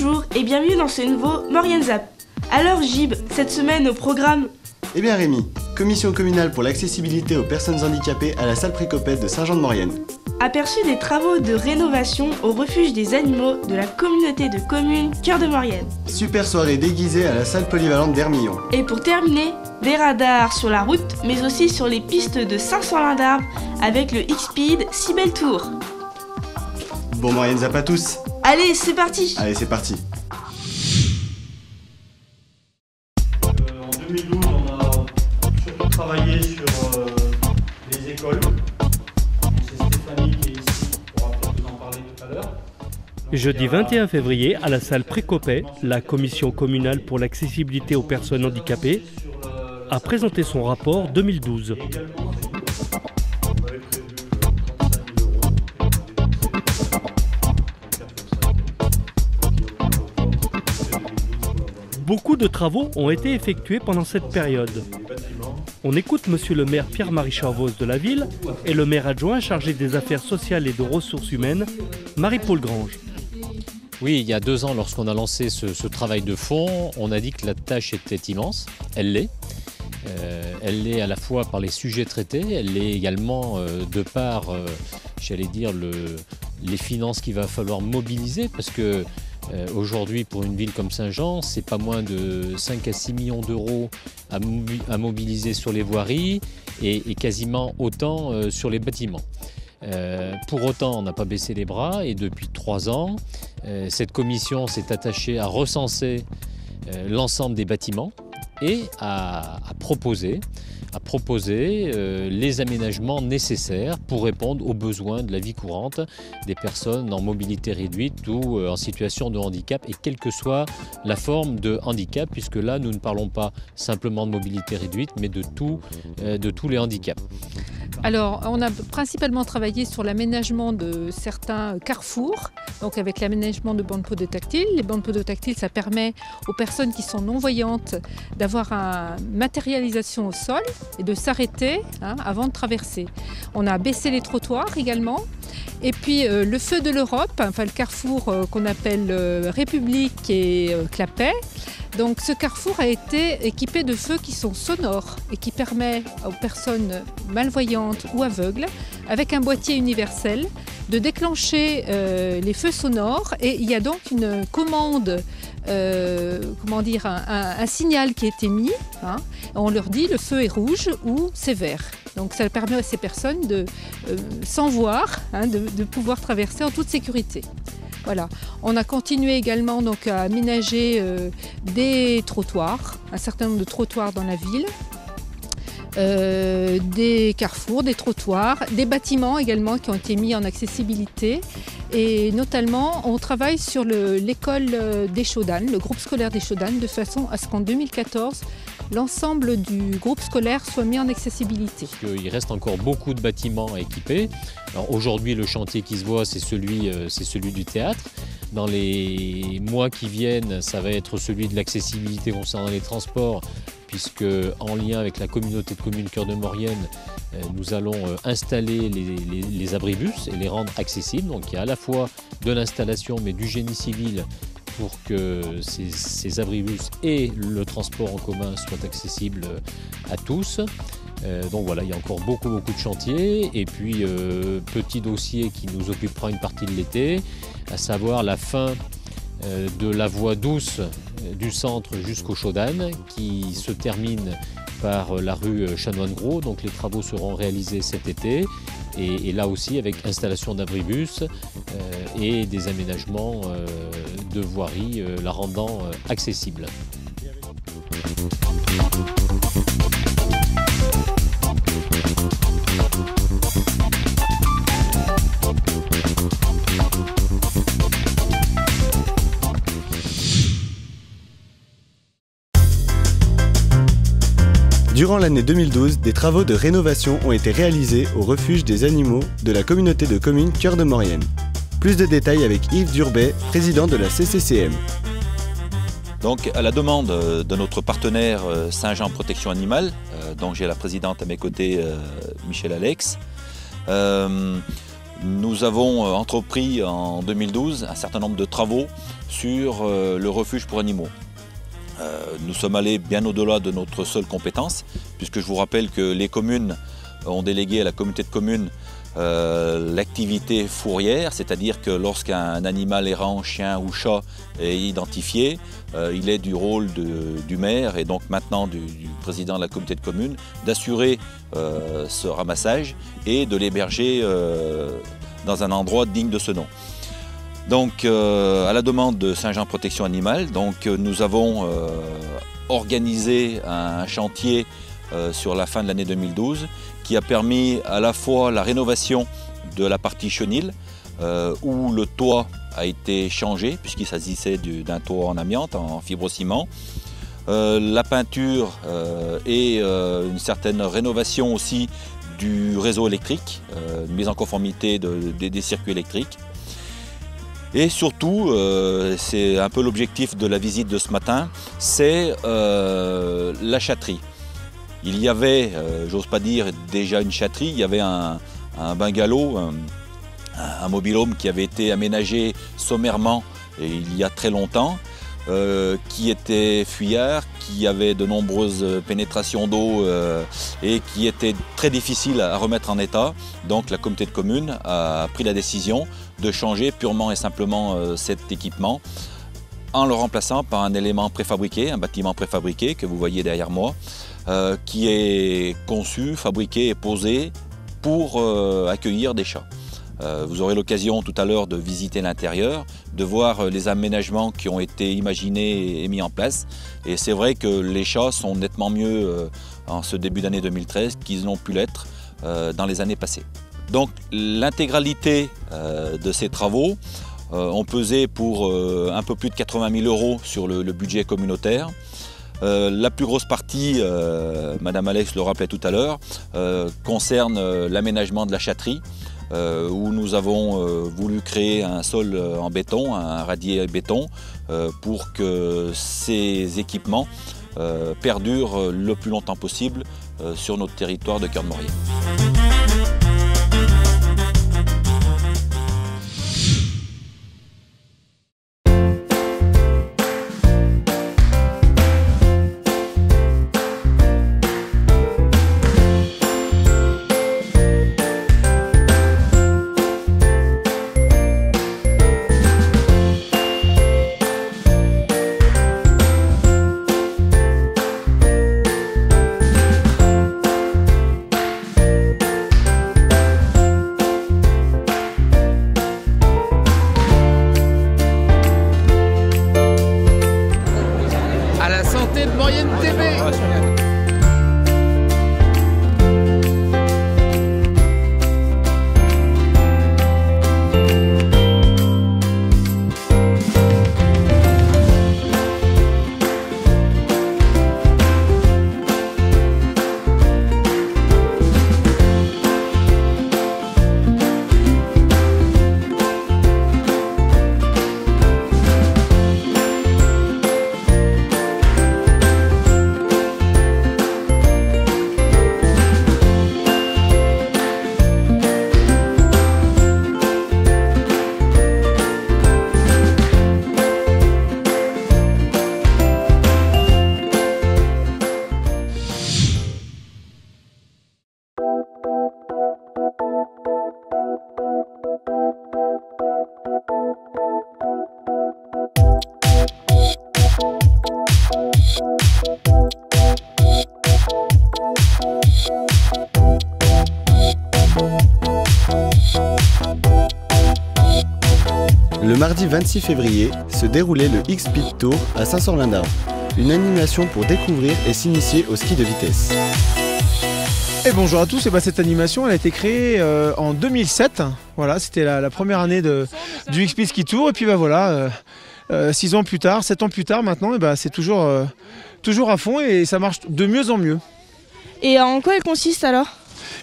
Bonjour et bienvenue dans ce nouveau Maurienne Zap. Alors Gib, cette semaine au programme... Eh bien Rémi, commission communale pour l'accessibilité aux personnes handicapées à la salle Précopette de Saint-Jean-de-Maurienne. Aperçu des travaux de rénovation au refuge des animaux de la communauté de communes Cœur de Maurienne. Super soirée déguisée à la salle polyvalente d'Hermillon. Et pour terminer, des radars sur la route mais aussi sur les pistes de 500 lins d'arbres avec le X-Speed 6 belles tours. Bon Maurienne Zap à tous. Allez, c'est parti. Allez, c'est parti. En 2012, on a surtout travaillé sur les écoles. C'est Stéphanie qui est ici, on pourra peut-être vous en parler tout à l'heure. Jeudi 21 février, à la salle Précopet, la commission communale pour l'accessibilité aux personnes handicapées a présenté son rapport 2012. Beaucoup de travaux ont été effectués pendant cette période. On écoute monsieur le maire Pierre-Marie Charvos de la ville et le maire adjoint chargé des affaires sociales et de ressources humaines, Marie-Paul Grange. Oui, il y a 2 ans, lorsqu'on a lancé ce travail de fond, on a dit que la tâche était immense. Elle l'est. Elle l'est à la fois par les sujets traités, elle l'est également de par, j'allais dire, les finances qu'il va falloir mobiliser, parce que aujourd'hui, pour une ville comme Saint-Jean, c'est pas moins de 5 à 6 millions d'euros à mobiliser sur les voiries et quasiment autant sur les bâtiments. Pour autant, on n'a pas baissé les bras et depuis 3 ans, cette commission s'est attachée à recenser l'ensemble des bâtiments et à proposer les aménagements nécessaires pour répondre aux besoins de la vie courante des personnes en mobilité réduite ou en situation de handicap, et quelle que soit la forme de handicap, puisque là nous ne parlons pas simplement de mobilité réduite mais de tous les handicaps. Alors, on a principalement travaillé sur l'aménagement de certains carrefours, donc avec l'aménagement de bandes podotactiles. Les bandes podotactiles, ça permet aux personnes qui sont non-voyantes d'avoir une matérialisation au sol et de s'arrêter avant de traverser. On a baissé les trottoirs également. Et puis le feu de l'Europe, enfin le carrefour qu'on appelle République et Clapet. Donc ce carrefour a été équipé de feux qui sont sonores et qui permet aux personnes malvoyantes ou aveugles, avec un boîtier universel, de déclencher les feux sonores. Et il y a donc une commande, un signal qui est émis. On leur dit le feu est rouge ou c'est vert. Donc ça permet à ces personnes de, sans voir, de pouvoir traverser en toute sécurité. Voilà. On a continué également donc, à aménager des trottoirs, un certain nombre de trottoirs dans la ville, des carrefours, des trottoirs, des bâtiments également qui ont été mis en accessibilité. Et notamment, on travaille sur l'école d'Échaudanes, le groupe scolaire d'Échaudanes, de façon à ce qu'en 2014, l'ensemble du groupe scolaire soit mis en accessibilité. Il reste encore beaucoup de bâtiments à équiper. Aujourd'hui, le chantier qui se voit, c'est celui du théâtre. Dans les mois qui viennent, ça va être celui de l'accessibilité concernant les transports, puisque en lien avec la communauté de communes Cœur de Maurienne, nous allons installer les abribus et les rendre accessibles. Donc il y a à la fois de l'installation mais du génie civil pour que ces abribus et le transport en commun soient accessibles à tous. Donc voilà, il y a encore beaucoup de chantiers. Et puis petit dossier qui nous occupera une partie de l'été, à savoir la fin de la voie douce du centre jusqu'aux Chaudanes, qui se termine par la rue Chanoine-Gros. Donc les travaux seront réalisés cet été, et là aussi avec installation d'abribus et des aménagements de voirie la rendant accessible. Durant l'année 2012, des travaux de rénovation ont été réalisés au refuge des animaux de la communauté de communes Cœur de Maurienne. Plus de détails avec Yves Durbet, président de la CCCM. Donc, à la demande de notre partenaire Saint-Jean Protection Animale, dont j'ai la présidente à mes côtés, Michel Alex, Nous avons entrepris en 2012 un certain nombre de travaux sur le refuge pour animaux. Nous sommes allés bien au-delà de notre seule compétence, puisque je vous rappelle que les communes ont délégué à la communauté de communes l'activité fourrière, c'est-à-dire que lorsqu'un animal errant, chien ou chat est identifié, il est du rôle du maire et donc maintenant du président de la communauté de communes d'assurer ce ramassage et de l'héberger dans un endroit digne de ce nom. Donc à la demande de Saint-Jean Protection Animale, nous avons organisé un chantier sur la fin de l'année 2012 qui a permis à la fois la rénovation de la partie chenille où le toit a été changé puisqu'il s'agissait d'un toit en amiante, en fibrociment, la peinture et une certaine rénovation aussi du réseau électrique, mise en conformité des circuits électriques. Et surtout, c'est un peu l'objectif de la visite de ce matin, c'est la chatterie. Il y avait, j'ose pas dire déjà une chatterie, il y avait un bungalow, un mobil-home qui avait été aménagé sommairement il y a très longtemps, qui était fuyard, qui avait de nombreuses pénétrations d'eau et qui était très difficile à remettre en état. Donc la communauté de communes a pris la décision de changer purement et simplement cet équipement en le remplaçant par un élément préfabriqué, un bâtiment préfabriqué que vous voyez derrière moi, qui est conçu, fabriqué et posé pour accueillir des chats. Vous aurez l'occasion tout à l'heure de visiter l'intérieur, de voir les aménagements qui ont été imaginés et mis en place. Et c'est vrai que les chats sont nettement mieux en ce début d'année 2013 qu'ils n'ont pu l'être dans les années passées. Donc l'intégralité de ces travaux ont pesé pour un peu plus de 80 000 € sur le budget communautaire. La plus grosse partie, Madame Alex le rappelait tout à l'heure, concerne l'aménagement de la chatterie, où nous avons voulu créer un sol en béton, un radier béton, pour que ces équipements perdurent le plus longtemps possible sur notre territoire de Cœur de Maurienne. Le mardi 26 février se déroulait le X-Speed Tour à Saint-Sorlin-d'Arves, une animation pour découvrir et s'initier au ski de vitesse. Et bonjour à tous, et cette animation elle a été créée en 2007, voilà, c'était la première année du X-Speed Ski Tour, et puis voilà, 6 ans plus tard, 7 ans plus tard maintenant, c'est toujours à fond et ça marche de mieux en mieux. Et en quoi elle consiste alors ?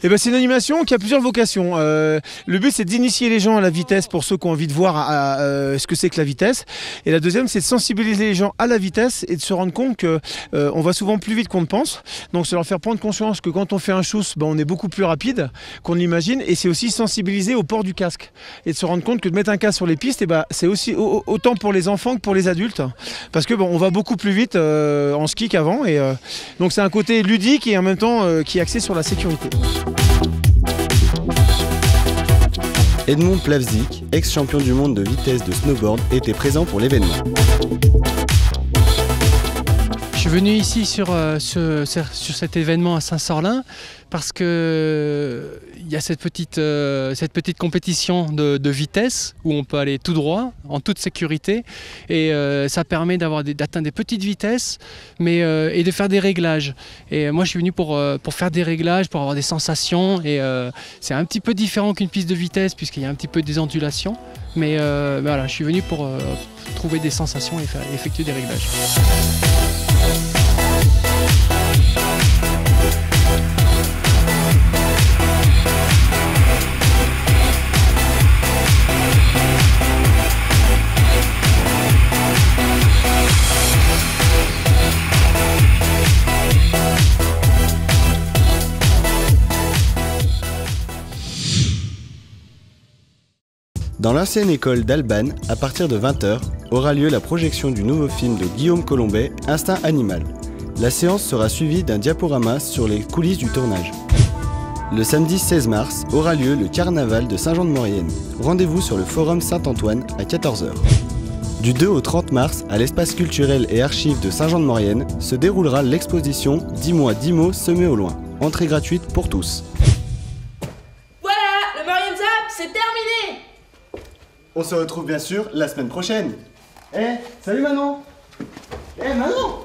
C'est une animation qui a plusieurs vocations. Le but c'est d'initier les gens à la vitesse pour ceux qui ont envie de voir ce que c'est que la vitesse. Et la deuxième c'est de sensibiliser les gens à la vitesse et de se rendre compte qu'on va souvent plus vite qu'on ne pense. Donc c'est leur faire prendre conscience que quand on fait un schuss, on est beaucoup plus rapide qu'on l'imagine. Et c'est aussi sensibiliser au port du casque. Et de se rendre compte que de mettre un casque sur les pistes, c'est aussi autant pour les enfants que pour les adultes. Parce que on va beaucoup plus vite en ski qu'avant. Et donc c'est un côté ludique et en même temps qui est axé sur la sécurité. Edmond Plavzik, ex-champion du monde de vitesse de snowboard, était présent pour l'événement. Je suis venu ici sur cet événement à Saint-Sorlin parce que il y a cette petite compétition de vitesse où on peut aller tout droit, en toute sécurité, et ça permet d'atteindre des petites vitesses et de faire des réglages. Et moi je suis venu pour faire des réglages, pour avoir des sensations, et c'est un petit peu différent qu'une piste de vitesse puisqu'il y a un petit peu des ondulations, mais voilà, je suis venu pour trouver des sensations et effectuer des réglages. Dans l'ancienne école d'Albanne, à partir de 20h, aura lieu la projection du nouveau film de Guillaume Colombet, Instinct Animal. La séance sera suivie d'un diaporama sur les coulisses du tournage. Le samedi 16 mars aura lieu le carnaval de Saint-Jean-de-Maurienne. Rendez-vous sur le forum Saint-Antoine à 14h. Du 2 au 30 mars, à l'espace culturel et archives de Saint-Jean-de-Maurienne, se déroulera l'exposition 10 mois 10 mots semés au loin. Entrée gratuite pour tous. Voilà, le Maurienne Zap, c'est terminé! On se retrouve bien sûr la semaine prochaine. Salut Manon! Manon!